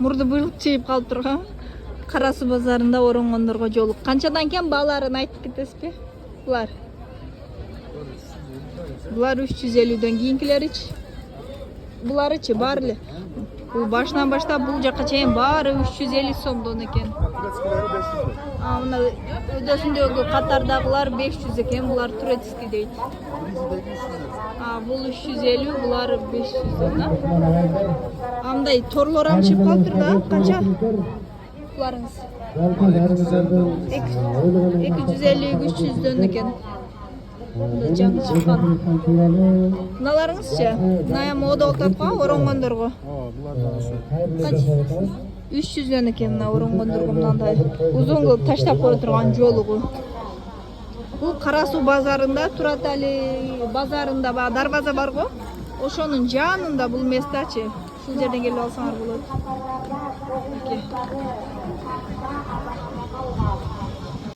Мурду буйлук чейип калып турган. Кара Суу базарында оронгондорго жолук. Канчадан экен бааларын айтып кетесизби? Булар 350дөн кийинкилеричи. Буларычы баары эле. Бул башынан баштап бул жакка чейин баары 350 сомдон экен. Мына өдөсүндөгү катардагылар 500 экен, булар турецкий дейт. Бул 350, булар 500 да. Мындай торлор алышып калыптыр да, канча? Буларыңыз 250-300дөн экен. Жаңы чыккан. Мыналарыңызчы? Мына мода отапка оронгондорго. 300дөн экен мына оронгондорго мындай. Узун кылып таштап кое турган жолугу. Бул Кара Суу базарында, Туратали базарында баягы дарбаза барго. Ошонун жанында бул местачы. Ушул жерден келип алсаңар болот.